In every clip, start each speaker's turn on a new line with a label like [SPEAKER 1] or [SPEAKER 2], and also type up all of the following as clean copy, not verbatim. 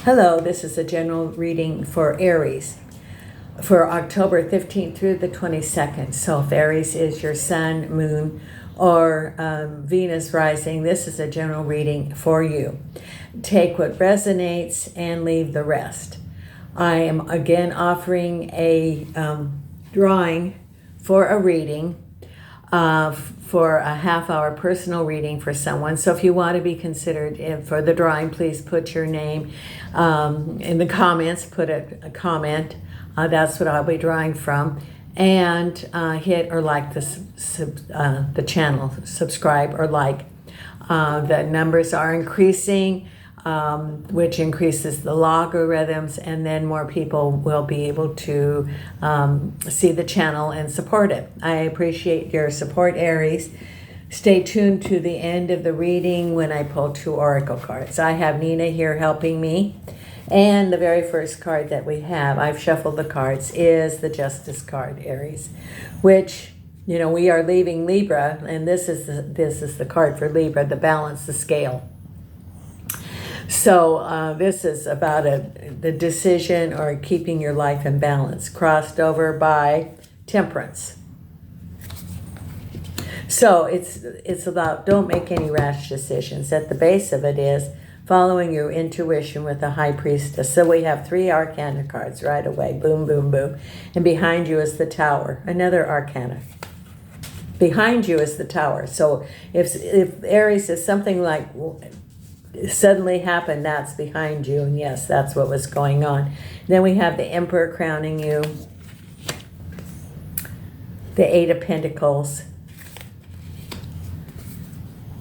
[SPEAKER 1] Hello, this is a general reading for Aries for October 15th through the 22nd. So if Aries is your sun, moon, or Venus rising, this is a general reading for you. Take what resonates and leave the rest. I am again offering a drawing for a reading for a half-hour personal reading for someone. So if you want to be considered for the drawing, please put your name in the comments. Put a comment. That's what I'll be drawing from. And hit or like the channel. Subscribe or like. The numbers are increasing, which increases the logarithms, and then more people will be able to see the channel and support it. I appreciate your support, Aries. Stay tuned to the end of the reading when I pull 2 oracle cards. I have Nina here helping me. And the very first card that we have, I've shuffled the cards, is the Justice card, Aries, which, you know, we are leaving Libra, and this is the card for Libra, the balance, the scale. So this is about the decision or keeping your life in balance, crossed over by Temperance. So it's about don't make any rash decisions. At the base of it is following your intuition with the High Priestess. So we have 3 Arcana cards right away. Boom, boom, boom. And behind you is the Tower, another Arcana. Behind you is the Tower. So if Aries is something like suddenly happened, that's behind you. And yes, that's what was going on. Then we have the Emperor crowning you. The 8 of Pentacles.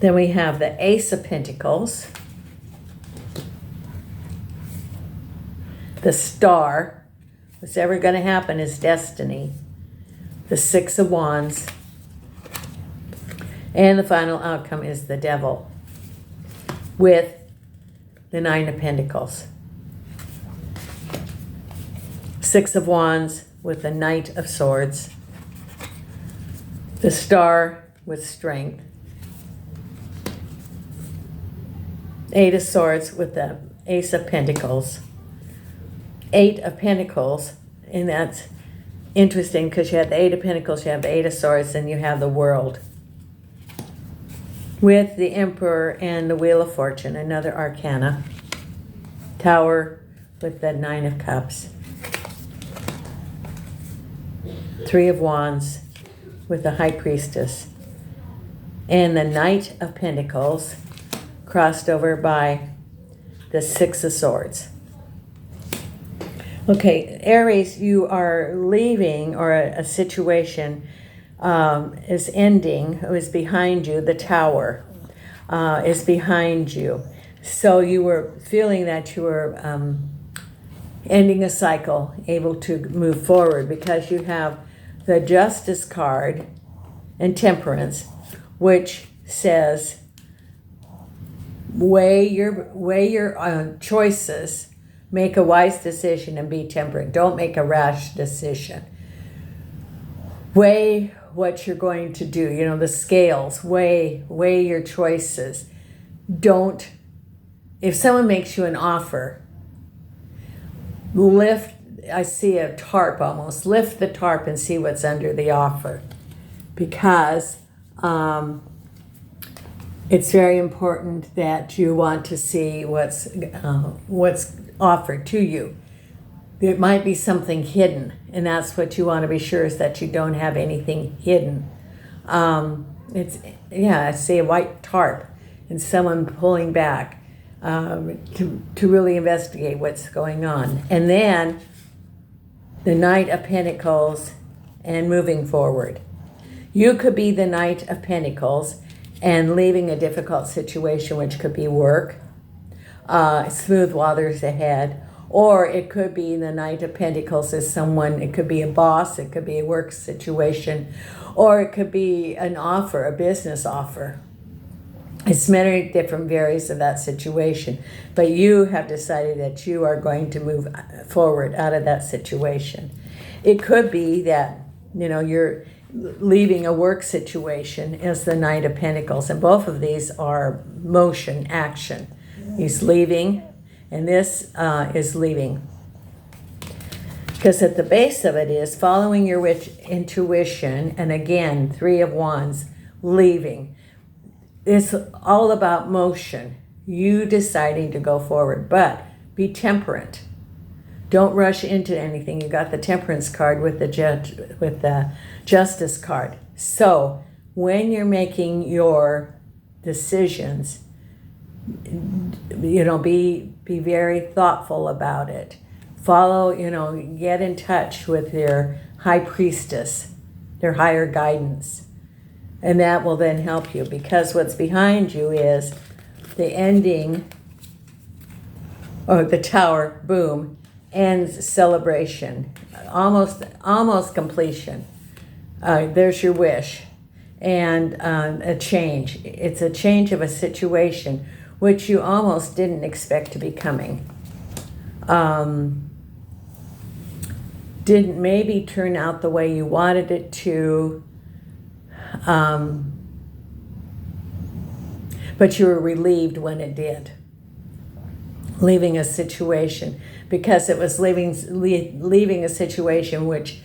[SPEAKER 1] Then we have the Ace of Pentacles. The Star. What's ever going to happen is destiny. The 6 of Wands. And the final outcome is the Devil with the 9 of Pentacles. 6 of Wands with the Knight of Swords. The Star with strength. 8 of Swords with the Ace of Pentacles. 8 of Pentacles, and that's interesting because you have the 8 of Pentacles, you have the 8 of Swords, and you have the World. With the Emperor and the Wheel of Fortune, another Arcana. Tower with the 9 of Cups. 3 of Wands with the High Priestess. And the Knight of Pentacles crossed over by the 6 of Swords. Okay, Aries, you are leaving, or a situation is ending, is behind you. The Tower is behind you. So you were feeling that you were ending a cycle, able to move forward, because you have the Justice card and Temperance, which says weigh your choices. Make a wise decision and be temperate. Don't make a rash decision. Weigh what you're going to do. You know, the scales. Weigh your choices. Don't, if someone makes you an offer, lift, I see a tarp almost. Lift the tarp and see what's under the offer. Because it's very important that you want to see what's offered to you. It might be something hidden, and that's what you want to be sure is that you don't have anything hidden. I see a white tarp and someone pulling back to really investigate what's going on. And then the Knight of Pentacles and moving forward. You could be the Knight of Pentacles and leaving a difficult situation, which could be work, smooth waters ahead, or it could be the Knight of Pentacles as someone, it could be a boss, it could be a work situation, or it could be an offer, a business offer. It's many different varies of that situation, but you have decided that you are going to move forward out of that situation. It could be that, you know, you're leaving a work situation as the Knight of Pentacles, and both of these are motion, action. He's leaving, and this is leaving. Because at the base of it is following your intuition, and again, 3 of Wands, leaving. It's all about motion, you deciding to go forward, but be temperate. Don't rush into anything. You got the Temperance card with the Justice card. So when you're making your decisions, be very thoughtful about it. Follow, get in touch with your high priestess, their higher guidance. And that will then help you, because what's behind you is the ending, or the Tower, boom, ends celebration, almost completion. There's your wish, and a change. It's a change of a situation which you almost didn't expect to be coming. Didn't maybe turn out the way you wanted it to, but you were relieved when it did. Leaving a situation, because it was leaving a situation which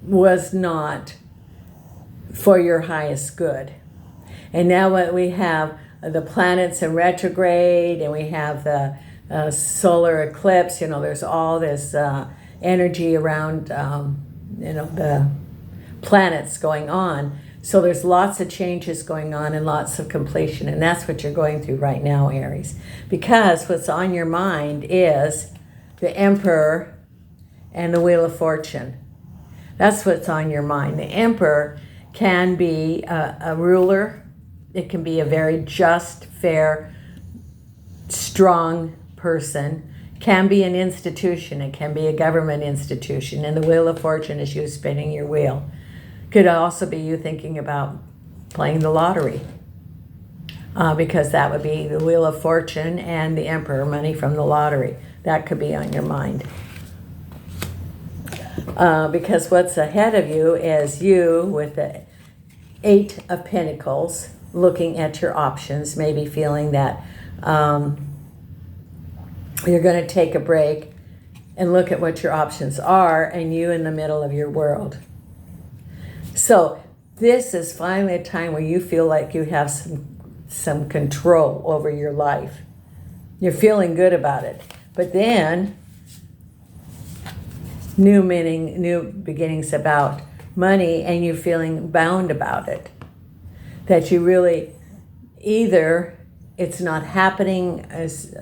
[SPEAKER 1] was not for your highest good. And now what we have, the planets in retrograde, and we have the solar eclipse, there's all this energy around, the planets going on. So there's lots of changes going on and lots of completion, and that's what you're going through right now, Aries. Because what's on your mind is the Emperor and the Wheel of Fortune. That's what's on your mind. The Emperor can be a ruler. It can be a very just, fair, strong person. Can be an institution. It can be a government institution. And the Wheel of Fortune is you spinning your wheel. Could also be you thinking about playing the lottery, because that would be the Wheel of Fortune and the Emperor, money from the lottery. That could be on your mind. Because what's ahead of you is you with the 8 of Pentacles, looking at your options, maybe feeling that you're going to take a break and look at what your options are, and you in the middle of your world. So this is finally a time where you feel like you have some control over your life. You're feeling good about it. But then, new beginnings about money, and you're feeling bound about it. That you really, either it's not happening as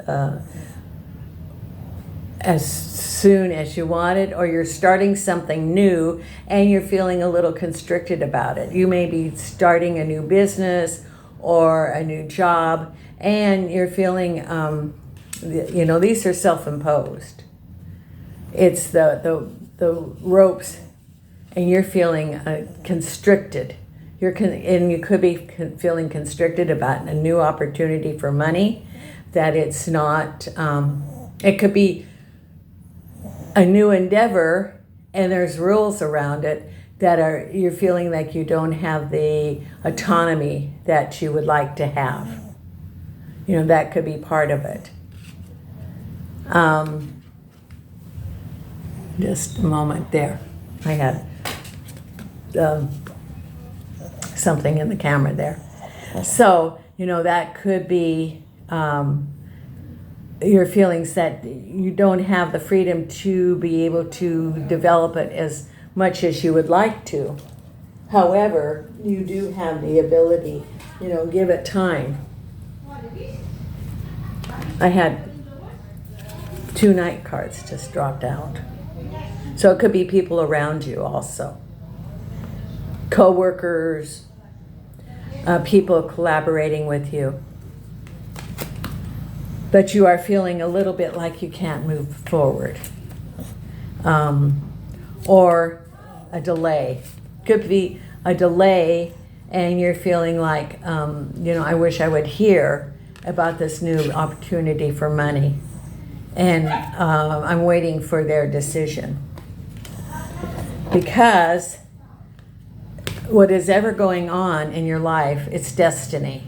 [SPEAKER 1] soon as you want it, or you're starting something new and you're feeling a little constricted about it. You may be starting a new business or a new job, and you're feeling, these are self-imposed. It's the ropes, and you're feeling constricted. And you could be feeling constricted about a new opportunity for money, that it's not, it could be a new endeavor, and there's rules around it that you're feeling like you don't have the autonomy that you would like to have. That could be part of it. Just a moment there. I had something in the camera there. So, that could be your feelings that you don't have the freedom to be able to develop it as much as you would like to. However, you do have the ability, give it time. I had 2 Knight cards just dropped out. So it could be people around you also. Co-workers, people collaborating with you. But you are feeling a little bit like you can't move forward. Or a delay. Could be a delay, and you're feeling like, I wish I would hear about this new opportunity for money. And I'm waiting for their decision. Because what is ever going on in your life, it's destiny.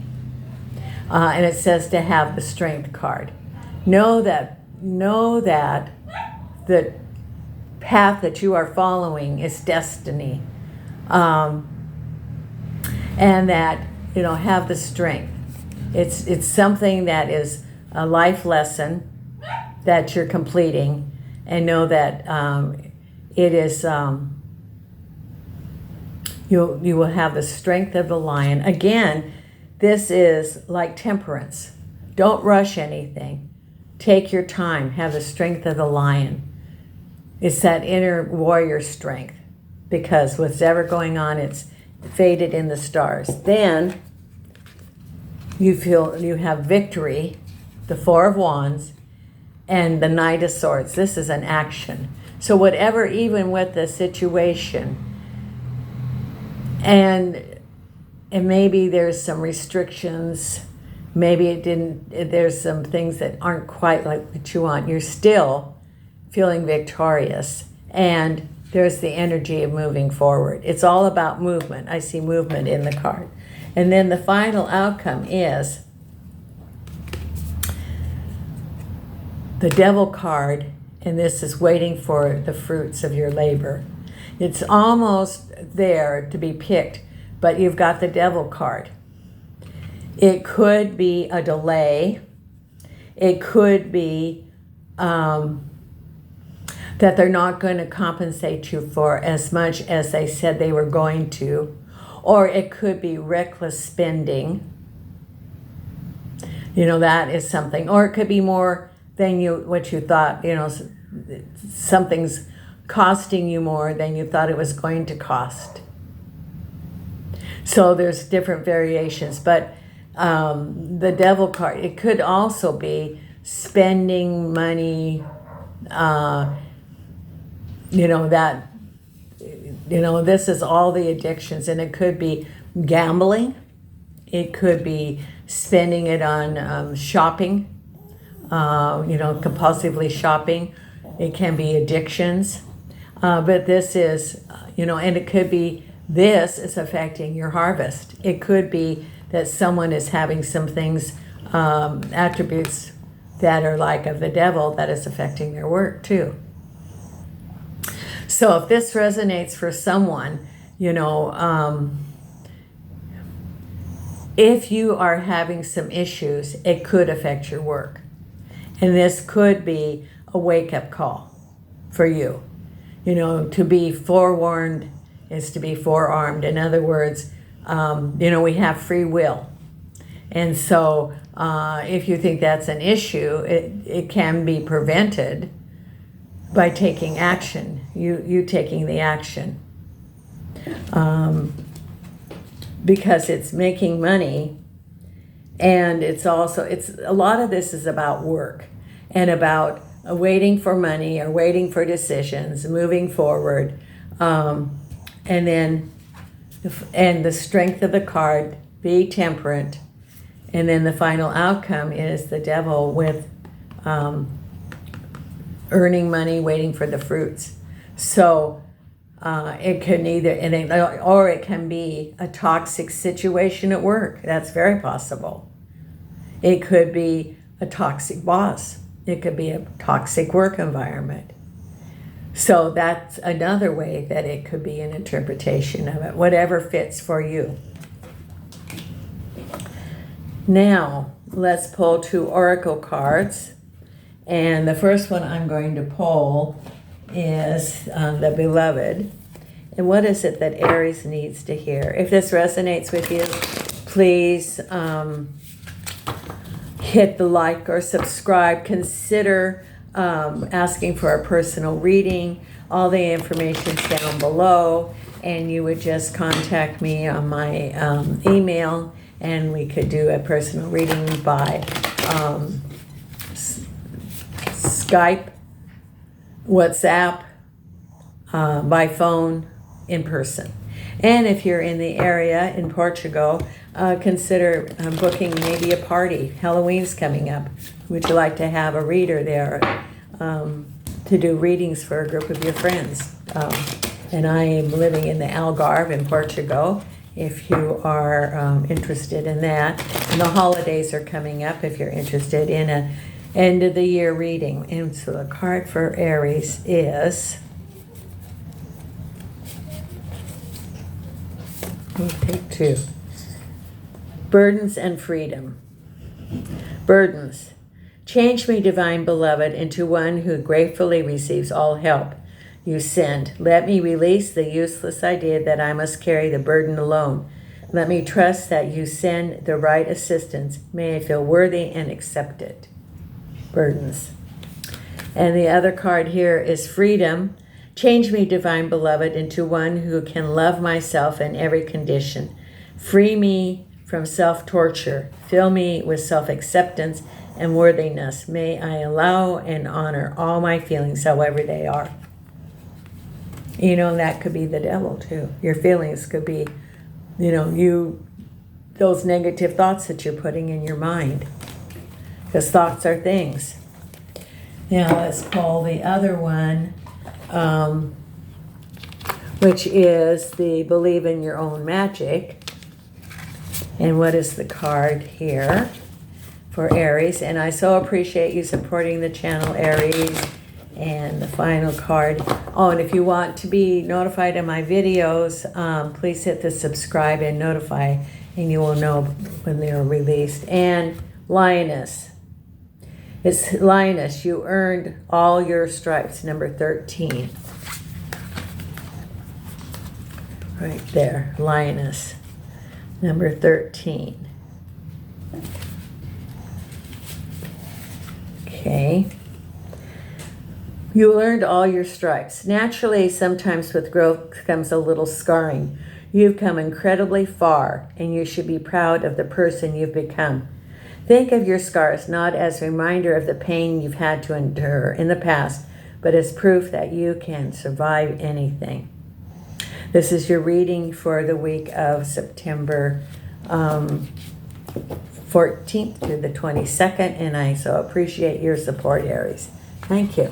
[SPEAKER 1] And it says to have the strength card. Know that the path that you are following is destiny. And that, have the strength. It's something that is a life lesson that you're completing, and know that it is, you will have the strength of the lion. Again, this is like temperance. Don't rush anything. Take your time. Have the strength of the lion. It's that inner warrior strength, because what's ever going on, it's faded in the stars. Then you feel you have victory, the Four of Wands, and the Knight of Swords. This is an action. So whatever, even with the situation, and maybe there's some restrictions, maybe there's some things that aren't quite like what you want, you're still feeling victorious, and there's the energy of moving forward. It's all about movement. I see movement in the card. And then the final outcome is the Devil card, and this is waiting for the fruits of your labor. It's almost there to be picked, but you've got the Devil card. It could be a delay. It could be that they're not going to compensate you for as much as they said they were going to. Or it could be reckless spending. That is something. Or it could be more than what you thought. Something's costing you more than you thought it was going to cost. So there's different variations. But the Devil card, it could also be spending money, this is all the addictions, and it could be gambling. It could be spending it on shopping, compulsively shopping. It can be addictions. But this is, and it could be this is affecting your harvest. It could be that someone is having some things, attributes that are like of the devil that is affecting their work too. So if this resonates for someone, if you are having some issues, it could affect your work. And this could be a wake-up call for you. To be forewarned is to be forearmed. In other words, we have free will. And so if you think that's an issue, it can be prevented by taking action, you taking the action. Because it's making money, and it's a lot of this is about work and about waiting for money or waiting for decisions, moving forward. And the strength of the card, be temperate. And then the final outcome is the Devil with earning money, waiting for the fruits. So it can or it can be a toxic situation at work. That's very possible. It could be a toxic boss. It could be a toxic work environment. So that's another way that it could be an interpretation of it, whatever fits for you. Now, let's pull 2 oracle cards. And the first one I'm going to pull is the Beloved. And what is it that Aries needs to hear? If this resonates with you, please hit the like or subscribe. Consider asking for a personal reading. All the information's down below, and you would just contact me on my email, and we could do a personal reading by Skype, WhatsApp, by phone, in person. And if you're in the area in Portugal, consider booking maybe a party. Halloween's coming up. Would you like to have a reader there to do readings for a group of your friends? And I am living in the Algarve in Portugal, if you are interested in that. And the holidays are coming up if you're interested in a end of the year reading. And so the card for Aries is, let me take two. Burdens and freedom. Burdens. Change me, divine beloved, into one who gratefully receives all help you send. Let me release the useless idea that I must carry the burden alone. Let me trust that you send the right assistance. May I feel worthy and accepted. Burdens. And the other card here is freedom. Change me, divine beloved, into one who can love myself in every condition. Free me from self-torture. Fill me with self-acceptance and worthiness. May I allow and honor all my feelings, however they are. You know, that could be the devil too. Your feelings could be, you know, those negative thoughts that you're putting in your mind. Because thoughts are things. Now let's pull the other one, which is the Believe in Your Own Magic. And what is the card here for Aries? And I so appreciate you supporting the channel, Aries. And the final card. Oh, and if you want to be notified of my videos, please hit the subscribe and notify, and you will know when they are released. And Lioness. It's Lioness. You earned all your stripes, number 13. Right there, Lioness, number 13. Okay. You earned all your stripes. Naturally, sometimes with growth comes a little scarring. You've come incredibly far, and you should be proud of the person you've become. Think of your scars not as a reminder of the pain you've had to endure in the past, but as proof that you can survive anything. This is your reading for the week of September 14th to the 22nd, and I so appreciate your support, Aries. Thank you.